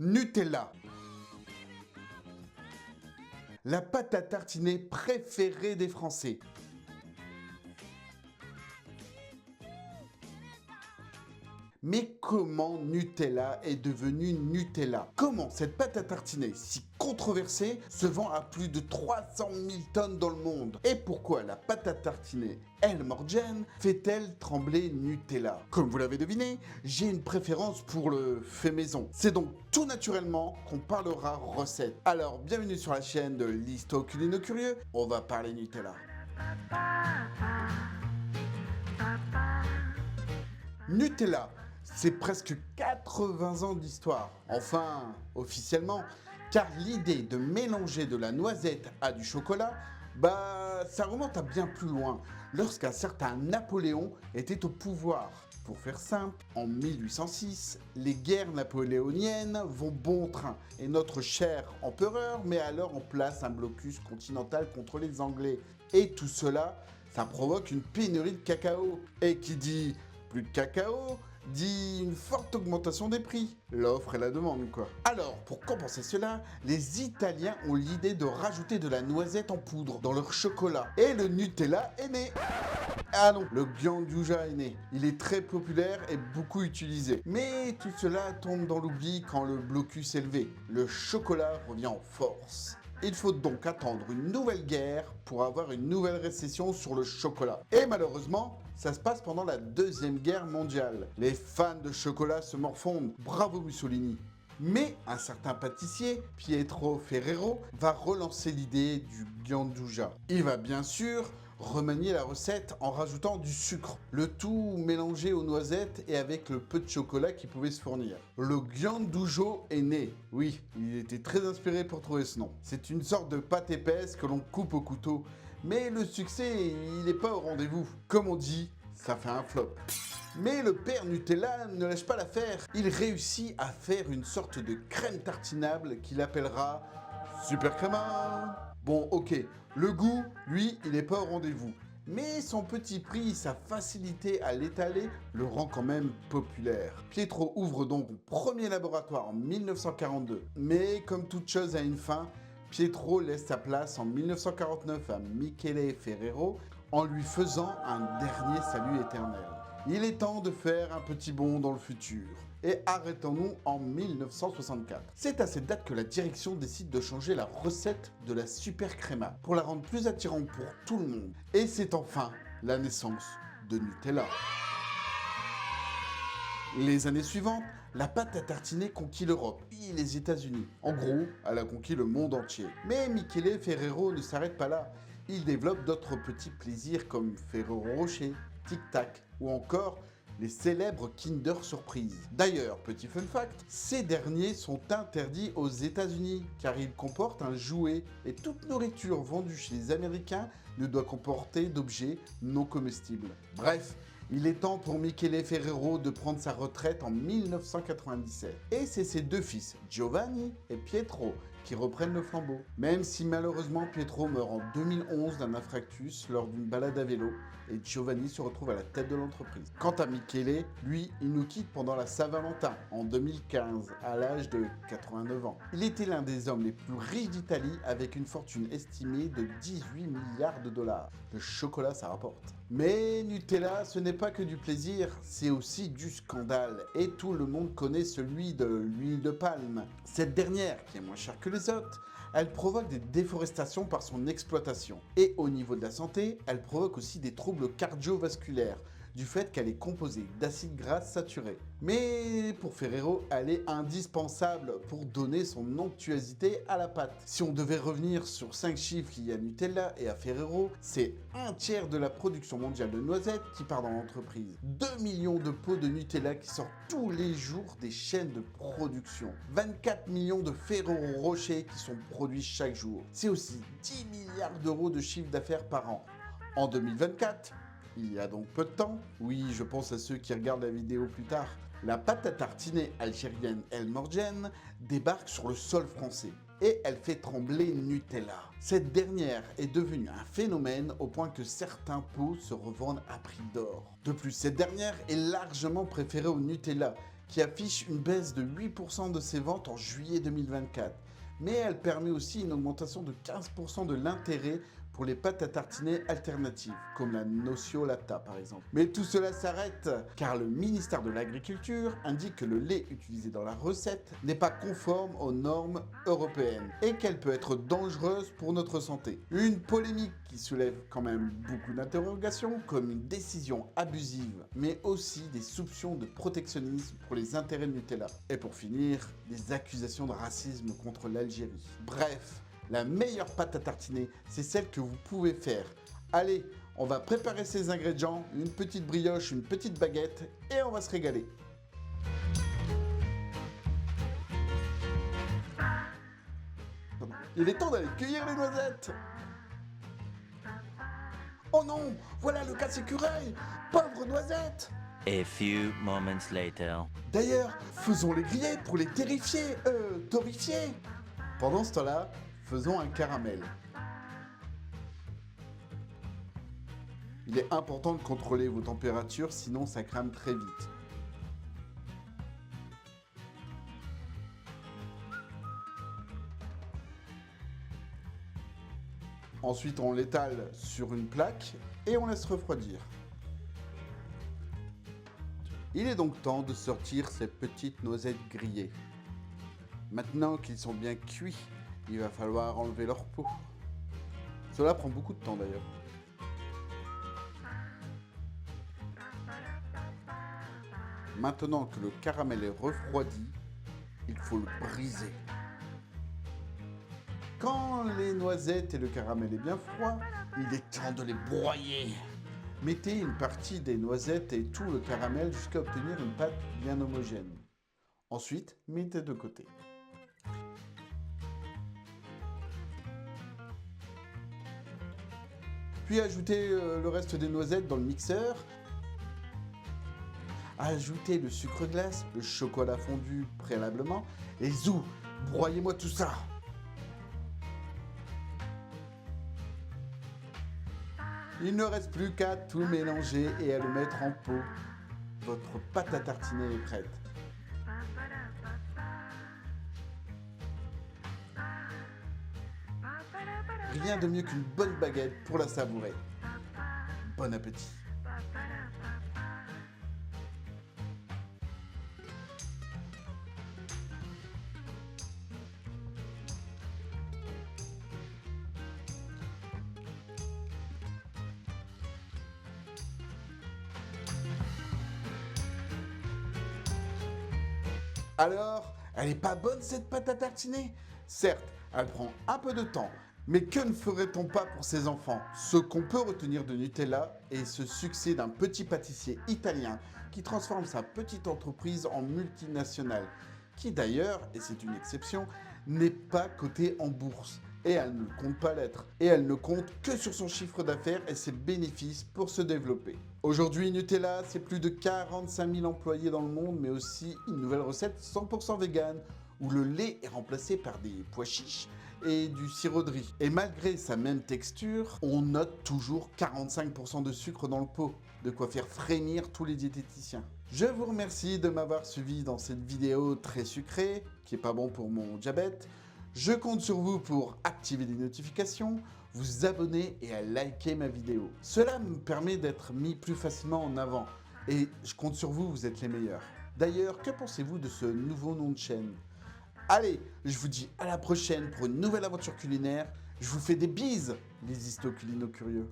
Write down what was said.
Nutella. La pâte à tartiner préférée des Français. Mais comment Nutella est devenue Nutella? Comment cette pâte à tartiner, si controversée, se vend à plus de 300 000 tonnes dans le monde? Et pourquoi la pâte à tartiner Elmorgen fait-elle trembler Nutella? Comme vous l'avez deviné, j'ai une préférence pour le fait maison. C'est donc tout naturellement qu'on parlera recette. Alors, bienvenue sur la chaîne de l'Histo Culino Curieux, on va parler Nutella. Nutella, c'est presque 80 ans d'histoire. Enfin, officiellement, car l'idée de mélanger de la noisette à du chocolat, ça remonte à bien plus loin, lorsqu'un certain Napoléon était au pouvoir. Pour faire simple, en 1806, les guerres napoléoniennes vont bon train et notre cher empereur met alors en place un blocus continental contre les Anglais. Et tout cela, ça provoque une pénurie de cacao. Et qui dit plus de cacao, dit une forte augmentation des prix. L'offre et la demande, quoi. Alors, pour compenser cela, les Italiens ont l'idée de rajouter de la noisette en poudre dans leur chocolat. Et le Nutella est né. Ah non, le Ghianduja est né. Il est très populaire et beaucoup utilisé. Mais tout cela tombe dans l'oubli quand le blocus est levé. Le chocolat revient en force. Il faut donc attendre une nouvelle guerre pour avoir une nouvelle récession sur le chocolat. Et malheureusement, ça se passe pendant la Deuxième Guerre mondiale. Les fans de chocolat se morfondent. Bravo Mussolini. Mais un certain pâtissier, Pietro Ferrero, va relancer l'idée du Ghianduja. Il va bien sûr remanier la recette en rajoutant du sucre, le tout mélangé aux noisettes et avec le peu de chocolat qui pouvait se fournir. Le Ghiandujo est né. Oui, il était très inspiré pour trouver ce nom. C'est une sorte de pâte épaisse que l'on coupe au couteau, mais le succès, il n'est pas au rendez-vous. Comme on dit, ça fait un flop. Mais le père Nutella ne lâche pas l'affaire. Il réussit à faire une sorte de crème tartinable qu'il appellera Super Crema. Bon, ok, le goût, lui, il n'est pas au rendez-vous. Mais son petit prix et sa facilité à l'étaler le rend quand même populaire. Pietro ouvre donc son premier laboratoire en 1942. Mais comme toute chose a une fin, Pietro laisse sa place en 1949 à Michele Ferrero en lui faisant un dernier salut éternel. Il est temps de faire un petit bond dans le futur. Et arrêtons-nous en 1964. C'est à cette date que la direction décide de changer la recette de la Super Crema pour la rendre plus attirante pour tout le monde. Et c'est enfin la naissance de Nutella. Les années suivantes, la pâte à tartiner conquit l'Europe et les États-Unis. En gros, elle a conquis le monde entier. Mais Michele Ferrero ne s'arrête pas là. Il développe d'autres petits plaisirs comme Ferrero Rocher, Tic Tac ou encore les célèbres Kinder Surprise. D'ailleurs, petit fun fact, ces derniers sont interdits aux États-Unis car ils comportent un jouet et toute nourriture vendue chez les Américains ne doit comporter d'objets non comestibles. Bref, il est temps pour Michele Ferrero de prendre sa retraite en 1997. Et c'est ses deux fils, Giovanni et Pietro, qui reprennent le flambeau. Même si malheureusement Pietro meurt en 2011 d'un infarctus lors d'une balade à vélo et Giovanni se retrouve à la tête de l'entreprise. Quant à Michele, lui, il nous quitte pendant la Saint-Valentin en 2015 à l'âge de 89 ans. Il était l'un des hommes les plus riches d'Italie avec une fortune estimée de 18 milliards de dollars. Le chocolat, ça rapporte. Mais Nutella, ce n'est pas que du plaisir, c'est aussi du scandale. Et tout le monde connaît celui de l'huile de palme. Cette dernière, qui est moins chère que les autres, elle provoque des déforestations par son exploitation. Et au niveau de la santé, elle provoque aussi des troubles cardiovasculaires, du fait qu'elle est composée d'acides gras saturés. Mais pour Ferrero, elle est indispensable pour donner son onctuosité à la pâte. Si on devait revenir sur 5 chiffres liés à Nutella et à Ferrero, c'est un tiers de la production mondiale de noisettes qui part dans l'entreprise. 2 millions de pots de Nutella qui sortent tous les jours des chaînes de production. 24 millions de Ferrero Rocher qui sont produits chaque jour. C'est aussi 10 milliards d'euros de chiffre d'affaires par an. En 2024, il y a donc peu de temps, oui, je pense à ceux qui regardent la vidéo plus tard, la pâte à tartiner algérienne Elmorgen débarque sur le sol français et elle fait trembler Nutella. Cette dernière est devenue un phénomène au point que certains pots se revendent à prix d'or. De plus, cette dernière est largement préférée au Nutella qui affiche une baisse de 8% de ses ventes en juillet 2024. Mais elle permet aussi une augmentation de 15% de l'intérêt pour les pâtes à tartiner alternatives, comme la nociolata par exemple. Mais tout cela s'arrête, car le ministère de l'Agriculture indique que le lait utilisé dans la recette n'est pas conforme aux normes européennes et qu'elle peut être dangereuse pour notre santé. Une polémique qui soulève quand même beaucoup d'interrogations, comme une décision abusive, mais aussi des soupçons de protectionnisme pour les intérêts de Nutella. Et pour finir, des accusations de racisme contre l'Algérie. Bref, la meilleure pâte à tartiner, c'est celle que vous pouvez faire. Allez, on va préparer ces ingrédients, une petite brioche, une petite baguette, et on va se régaler. Il est temps d'aller cueillir les noisettes. Oh non, voilà le casse-écureuil. Pauvre noisette. A few moments later. D'ailleurs, faisons-les griller pour les torréfier. Pendant ce temps-là, faisons un caramel. Il est important de contrôler vos températures, sinon ça crame très vite. Ensuite, on l'étale sur une plaque et on laisse refroidir. Il est donc temps de sortir ces petites noisettes grillées. Maintenant qu'ils sont bien cuits, il va falloir enlever leur peau. Cela prend beaucoup de temps d'ailleurs. Maintenant que le caramel est refroidi, il faut le briser. Quand les noisettes et le caramel est bien froid, il est temps de les broyer. Mettez une partie des noisettes et tout le caramel jusqu'à obtenir une pâte bien homogène. Ensuite, mettez de côté. Puis ajoutez le reste des noisettes dans le mixeur. Ajoutez le sucre glace, le chocolat fondu préalablement et zou, broyez-moi tout ça. Il ne reste plus qu'à tout mélanger et à le mettre en pot. Votre pâte à tartiner est prête. Rien de mieux qu'une bonne baguette pour la savourer. Bon appétit. Alors, elle est pas bonne cette pâte à tartiner? Certes, elle prend un peu de temps, mais que ne ferait-on pas pour ses enfants? Ce qu'on peut retenir de Nutella est ce succès d'un petit pâtissier italien qui transforme sa petite entreprise en multinationale, qui d'ailleurs, et c'est une exception, n'est pas cotée en bourse. Et elle ne compte pas l'être. Et elle ne compte que sur son chiffre d'affaires et ses bénéfices pour se développer. Aujourd'hui, Nutella, c'est plus de 45 000 employés dans le monde, mais aussi une nouvelle recette 100% vegan, où le lait est remplacé par des pois chiches et du sirop de riz. Et malgré sa même texture, on note toujours 45% de sucre dans le pot, de quoi faire frémir tous les diététiciens. Je vous remercie de m'avoir suivi dans cette vidéo très sucrée, qui est pas bon pour mon diabète. Je compte sur vous pour activer les notifications, vous abonner et à liker ma vidéo. Cela me permet d'être mis plus facilement en avant et je compte sur vous, vous êtes les meilleurs. D'ailleurs, que pensez-vous de ce nouveau nom de chaîne? Allez, je vous dis à la prochaine pour une nouvelle aventure culinaire. Je vous fais des bises, les histo-culino curieux.